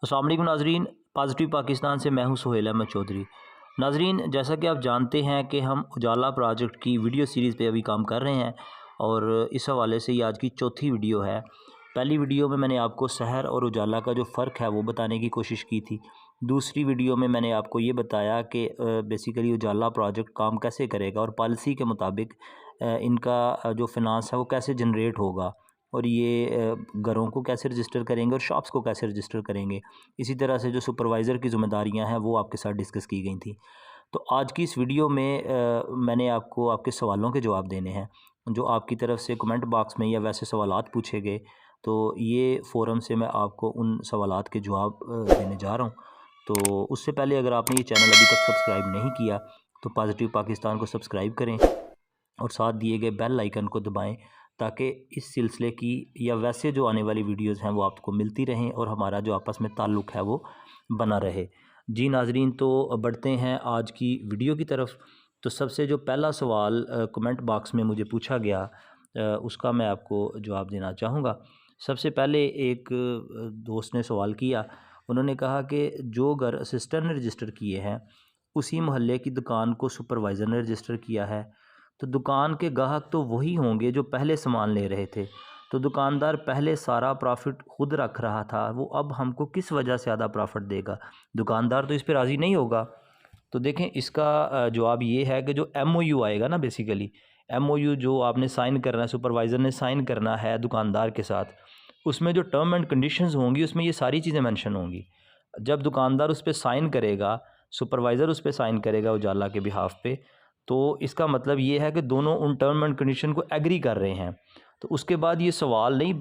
अस्सलाम वालेकुम नाज़रीन, पॉजिटिव पाकिस्तान से मैं हूं सुहेल अहमद चौधरी। नाज़रीन, जैसा कि आप जानते हैं कि हम उजाला प्रोजेक्ट की वीडियो सीरीज़ पे अभी काम कर रहे हैं और इस हवाले से ये आज की चौथी वीडियो है। पहली वीडियो में मैंने आपको सहर और उजाला का जो फ़र्क है वो बताने की कोशिश की थी। दूसरी वीडियो में मैंने आपको ये बताया कि बेसिकली उजाला प्रोजेक्ट काम कैसे करेगा और पॉलिसी के मुताबिक इनका जो फ़िनांस है वो कैसे जनरेट होगा और ये घरों को कैसे रजिस्टर करेंगे और शॉप्स को कैसे रजिस्टर करेंगे। इसी तरह से जो सुपरवाइज़र की ज़िम्मेदारियाँ हैं वो आपके साथ डिस्कस की गई थी। तो आज की इस वीडियो में मैंने आपको आपके सवालों के जवाब देने हैं, जो आपकी तरफ से कमेंट बॉक्स में या वैसे सवालात पूछे गए। तो ये फ़ोरम से मैं आपको उन सवालात के जवाब देने जा रहा हूँ। तो उससे पहले अगर आपने ये चैनल अभी तक सब्सक्राइब नहीं किया तो पॉजिटिव पाकिस्तान को सब्सक्राइब करें और साथ दिए गए बेल आइकन को दबाएं ताकि इस सिलसिले की या वैसे जो आने वाली वीडियोस हैं वो आपको मिलती रहें और हमारा जो आपस में ताल्लुक़ है वो बना रहे। जी नाज़रीन, तो बढ़ते हैं आज की वीडियो की तरफ। तो सबसे जो पहला सवाल कमेंट बॉक्स में मुझे पूछा गया उसका मैं आपको जवाब देना चाहूँगा। सबसे पहले एक दोस्त ने सवाल किया। उन्होंने कहा कि जो घर असिस्टेंट ने रजिस्टर किए हैं उसी मोहल्ले की दुकान को सुपरवाइज़र ने रजिस्टर किया है, तो दुकान के ग्राहक तो वही होंगे जो पहले सामान ले रहे थे। तो दुकानदार पहले सारा प्रॉफ़िट खुद रख रहा था, वो अब हमको किस वजह से ज़्यादा प्रॉफ़िट देगा? दुकानदार तो इस पे राज़ी नहीं होगा। तो देखें, इसका जवाब ये है कि जो एमओयू आएगा ना, बेसिकली एमओयू जो आपने साइन करना है, सुपरवाइज़र ने साइन करना है दुकानदार के साथ, उसमें जो टर्म एंड कंडीशंस होंगी उसमें ये सारी चीज़ें मेंशन होंगी। जब दुकानदार उस पे साइन करेगा, सुपरवाइज़र उस पे साइन करेगा उजाला के बिहाफ़ पे, तो इसका मतलब ये है कि दोनों उन टर्म एंड कंडीशन को एग्री कर रहे हैं। तो उसके बाद ये सवाल नहीं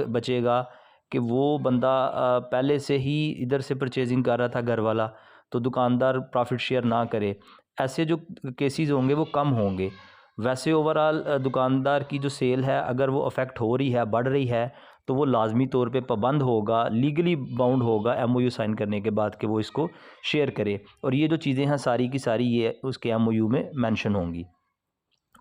बचेगा कि वो बंदा पहले से ही इधर से परचेजिंग कर रहा था घर वाला, तो दुकानदार प्रॉफ़िट शेयर ना करे। ऐसे जो केसेस होंगे वो कम होंगे। वैसे ओवरऑल दुकानदार की जो सेल है अगर वो अफेक्ट हो रही है, बढ़ रही है, तो वो लाजमी तौर पे पाबंद होगा, लीगली बाउंड होगा एमओयू साइन करने के बाद कि वो इसको शेयर करे। और ये जो चीज़ें हैं सारी की सारी ये उसके एमओयू में मेंशन होंगी।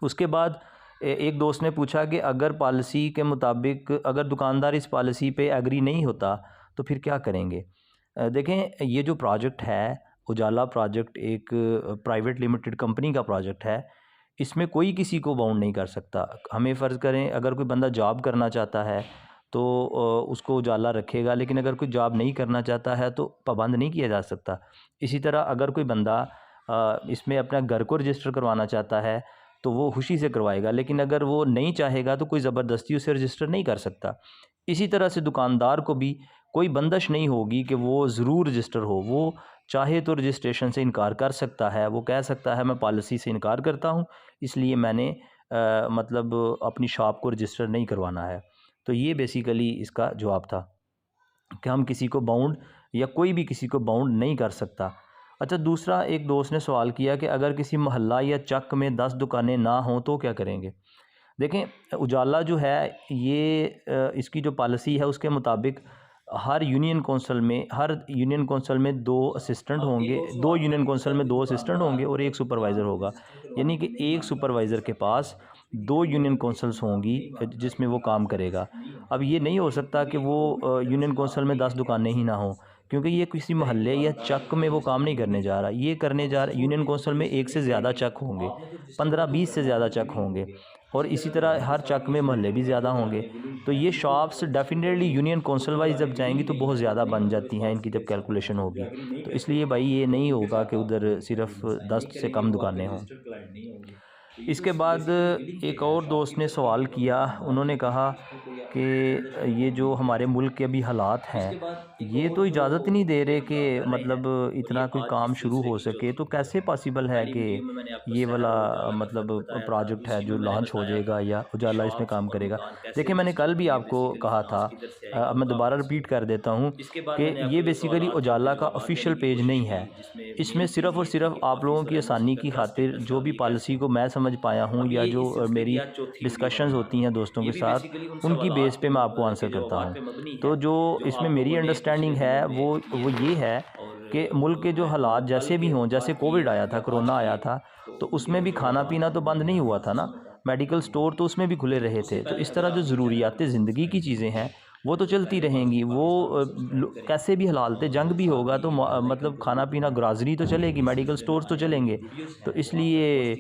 उसके बाद एक दोस्त ने पूछा कि अगर पॉलिसी के मुताबिक अगर दुकानदार इस पॉलिसी पे एग्री नहीं होता तो फिर क्या करेंगे? देखें, ये जो प्रोजेक्ट है उजाला प्रोजेक्ट एक प्राइवेट लिमिटेड कंपनी का प्रोजेक्ट है। इसमें कोई किसी को बाउंड नहीं कर सकता। हमें फ़र्ज़ करें अगर कोई बंदा जॉब करना चाहता है तो उसको उजाला रखेगा, लेकिन अगर कोई जॉब नहीं करना चाहता है तो पाबंद नहीं किया जा सकता। इसी तरह अगर कोई बंदा इसमें अपना घर को रजिस्टर करवाना चाहता है तो वो खुशी से करवाएगा, लेकिन अगर वो नहीं चाहेगा तो कोई ज़बरदस्ती उसे रजिस्टर नहीं कर सकता। इसी तरह से दुकानदार को भी कोई बंदिश नहीं होगी कि वो ज़रूर रजिस्टर हो। वो चाहे तो रजिस्ट्रेशन से इनकार कर सकता है। वो कह सकता है मैं पॉलिसी से इनकार करता हूँ, इसलिए मैंने मतलब अपनी शॉप को रजिस्टर नहीं करवाना है। तो ये बेसिकली इसका जवाब था कि हम किसी को बाउंड या कोई भी किसी को बाउंड नहीं कर सकता। अच्छा, दूसरा एक दोस्त ने सवाल किया कि अगर किसी मोहल्ला या चक में 10 दुकानें ना हों तो क्या करेंगे? देखें, उजाला जो है ये इसकी जो पॉलिसी है उसके मुताबिक हर यूनियन कौंसल में 2 असिस्टेंट होंगे, 2 यूनियन कौंसल में 2 असिस्टेंट होंगे और 1 सुपरवाइज़र होगा। यानी कि 1 सुपरवाइज़र के पास 2 यूनियन कौंसल्स होंगी जिसमें वो काम करेगा। अब ये नहीं हो सकता कि वो यूनियन कौंसल में 10 दुकानें ही ना हों, क्योंकि ये किसी मोहल्ले या चक में वो काम नहीं करने जा रहा। ये करने जा रहा यूनियन कौंसल में 1 से ज़्यादा चक होंगे, 15-20 से ज़्यादा चक होंगे और इसी तरह हर चक में मोहल्ले भी ज़्यादा होंगे। तो ये shops definitely union council wise जब जाएँगी तो बहुत ज़्यादा बन जाती हैं इनकी जब कैलकुलेशन होगी। तो इसलिए भाई ये नहीं होगा कि उधर सिर्फ़ 10 से कम दुकानें हों। इसके बाद एक और दोस्त ने सवाल किया। उन्होंने कहा कि ये जो हमारे मुल्क के अभी हालात हैं, ये तो इजाज़त ही नहीं दे रहे कि मतलब इतना कोई काम शुरू हो सके, तो कैसे पॉसिबल है कि ये वाला मतलब प्रोजेक्ट है जो लॉन्च हो जाएगा या उजाला इसमें काम करेगा? देखिए, मैंने कल भी आपको कहा था, अब मैं दोबारा रिपीट कर देता हूँ कि ये बेसिकली उजाला का ऑफ़िशियल पेज नहीं है। इसमें सिर्फ़ और सिर्फ़ आप लोगों की आसानी की खातिर जो भी पॉलिसी को मैं समझ पाया हूँ या जो मेरी डिस्कशंस होती हैं दोस्तों के साथ, उनकी बेस पे मैं आपको आंसर करता हूँ। तो जो इसमें मेरी अंडरस्टैंडिंग है वो ये है कि मुल्क के जो हालात जैसे भी हों, जैसे कोविड आया था, कोरोना आया था, तो उसमें भी खाना-पीना तो बंद नहीं हुआ था ना, मेडिकल स्टोर तो उसमें भी खुले रहे थे। तो इस तरह जो ज़रूरियात ज़िंदगी की चीज़ें हैं, वो तो चलती रहेंगी। वो कैसे भी हालात है, जंग भी होगा तो मतलब खाना पीना ग्रॉसरी तो चलेगी, मेडिकल स्टोर्स तो चलेंगे। तो इसलिए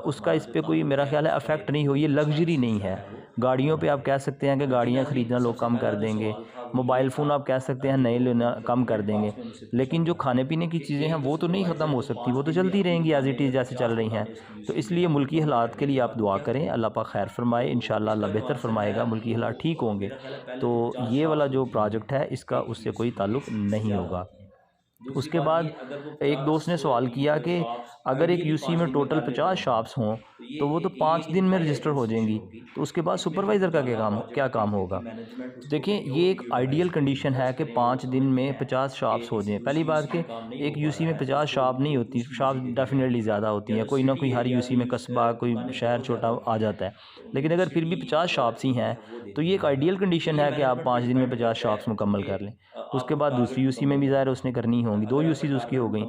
उसका इस पे कोई मेरा ख्याल है अफेक्ट नहीं हो, ये लग्जरी नहीं है। गाड़ियों पे आप कह सकते हैं कि गाड़ियाँ ख़रीदना लोग कम कर देंगे, मोबाइल फ़ोन आप कह सकते हैं नहीं लेना कम कर देंगे, लेकिन जो खाने पीने की चीज़ें हैं वो तो नहीं ख़त्म हो सकती, वो तो चलती रहेंगी एज़ इट इज़ जैसे चल रही हैं। तो इसलिए मुल्की हालात के लिए आप दुआ करें, अल्लाह पाक खैर फरमाए, इंशाअल्लाह अल्लाह बेहतर फरमाएगा, मुल्की हालात ठीक होंगे। तो ये वाला जो प्रोजेक्ट है इसका उससे कोई ताल्लुक़ नहीं होगा। उसके बाद एक दोस्त ने सवाल किया कि अगर एक यूसी में टोटल 50 शॉप्स हों, तो वो तो 5 दिन में रजिस्टर हो जाएंगी, तो उसके बाद सुपरवाइज़र का क्या काम होगा? तो देखिए ये एक आइडियल कंडीशन है कि 5 दिन में 50 शॉप्स हो जाएँ। पहली बात कि एक यूसी में 50 शॉप नहीं होती, शॉप डेफ़िनेटली ज़्यादा होती हैं, कोई ना कोई हर यूसी में कस्बा, कोई शहर छोटा आ जाता है। लेकिन अगर फिर भी 50 शॉप्स ही हैं, तो ये एक आइडियल कंडीशन है कि आप 5 दिन में 50 शॉप्स मुकम्मल कर लें। उसके बाद दूसरी यूसी में भी ज़ाहिर है उसने करनी होंगी, 2 यूसीज़ उसकी हो गई।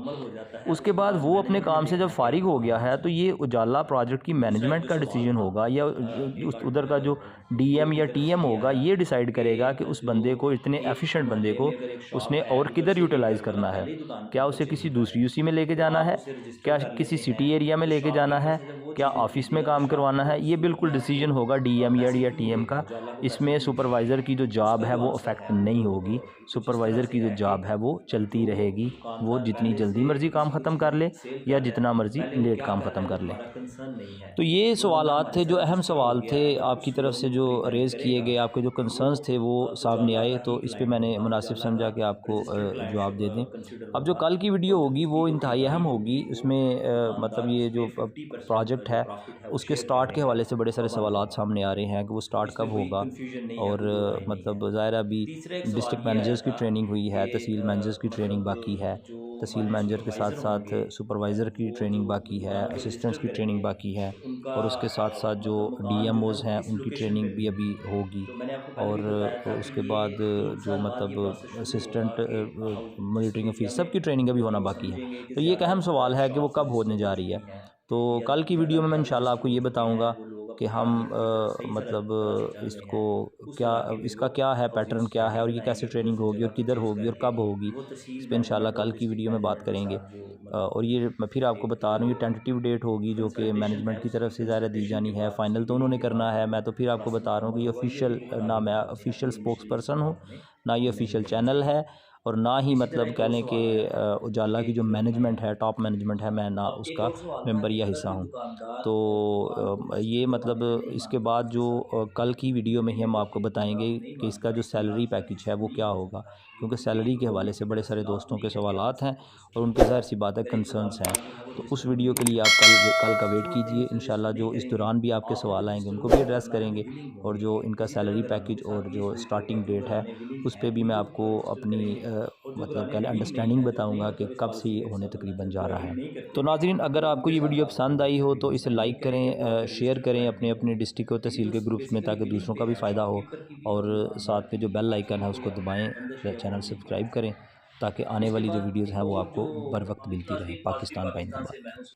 उसके बाद वो अपने काम से जब फ़ारिग हो गया है, तो ये उजाला प्रोजेक्ट की मैनेजमेंट का डिसीजन होगा या उस उधर का जो डीएम या टीएम होगा, ये डिसाइड करेगा कि उस बंदे को, इतने एफिशिएंट बंदे को उसने और किधर यूटिलाइज़ करना है। क्या उसे किसी दूसरी यूसी में लेके जाना है? क्या किसी सिटी एरिया में लेके जाना है? क्या ऑफ़िस में काम करवाना है? ये बिल्कुल डिसीजन होगा डीएम या टीएम का। इसमें सुपरवाइज़र की जो जॉब है वो अफ़ेक्ट नहीं होगी। सुपरवाइज़र की जो जॉब है वो चलती रहेगी। वो जितनी जल्दी मर्ज़ी काम ख़त्म कर ले या जितना मर्ज़ी लेट काम ख़त्म कर ले। तो ये सवालात थे, जो अहम सवाल थे आपकी तरफ से जो रेज़ किए गए, आपके जो कंसर्न्स थे वो सामने आए, तो इस पे मैंने मुनासिब समझा कि आपको जवाब दे दें। अब जो कल की वीडियो होगी वो इंतहाई अहम होगी। उसमें मतलब ये जो प्रोजेक्ट है उसके स्टार्ट के हवाले से बड़े सारे सवालात सामने आ रहे हैं कि वो स्टार्ट कब होगा। और मतलब ज़ाहिर है अभी डिस्ट्रिक्ट मैनेजर्स की ट्रेनिंग हुई है, तहसील मैनेजर्स की ट्रेनिंग बाकी है, तहसील मैनेजर के साथ साथ सुपरवाइज़र की ट्रेनिंग बाकी है, असिस्टेंट्स की ट्रेनिंग बाकी है, और उसके साथ साथ जो डीएमओज़ हैं उनकी ट्रेनिंग भी अभी होगी। और उसके बाद जो मतलब असिस्टेंट मॉनिटरिंग ऑफिसर सबकी ट्रेनिंग अभी होना बाकी है। तो ये एक अहम सवाल है कि वो कब होने जा रही है। तो कल की वीडियो में मैं इंशाल्लाह आपको ये बताऊँगा कि हम मतलब इसको क्या, इसका क्या है पैटर्न, क्या है, और ये कैसे ट्रेनिंग होगी और किधर होगी और कब होगी, इस पे इंशाल्लाह कल की वीडियो में बात करेंगे। और ये मैं फिर आपको बता रहा हूँ, ये टेंटेटिव डेट होगी जो कि मैनेजमेंट की तरफ से ज़ाहिर दी जानी है, फ़ाइनल तो उन्होंने करना है। मैं तो फिर आपको बता रहा हूँ कि ये ऑफ़िशियल, ना मैं ऑफ़िशियल स्पोक्स पर्सन हूँ, ना ये ऑफ़िशियल चैनल है, और ना ही मतलब कह लें कि उजाला की जो मैनेजमेंट है, टॉप मैनेजमेंट है, मैं ना उसका मेंबर या हिस्सा हूँ। तो ये मतलब इसके बाद जो कल की वीडियो में ही हम आपको बताएंगे कि इसका जो सैलरी पैकेज है वो क्या होगा, क्योंकि सैलरी के हवाले से बड़े सारे दोस्तों के सवालात हैं और उनके ज़ाहिर सी बात है कंसर्न्स हैं। तो उस वीडियो के लिए आप कल का वेट कीजिए। इंशाल्लाह जो इस दौरान भी आपके सवाल आएंगे उनको भी एड्रेस करेंगे, और जो इनका सैलरी पैकेज और जो स्टार्टिंग डेट है उस पर भी मैं आपको अपनी मतलब कह लें अंडरस्टैंडिंग बताऊँगा कि कब से ये होने तकरीबन जा रहा है। तो नाज़रीन, अगर आपको ये वीडियो पसंद आई हो तो इसे लाइक करें, शेयर करें अपने अपने डिस्ट्रिक्ट और तहसील के ग्रुप्स में, ताकि दूसरों का भी फ़ायदा हो। और साथ में जो बेल आइकन है उसको दबाएँ, चैनल सब्सक्राइब करें, ताकि आने वाली जो वीडियोज़ हैं वो आपको बर वक्त मिलती रहे। पाकिस्तान का जिंदाबाद।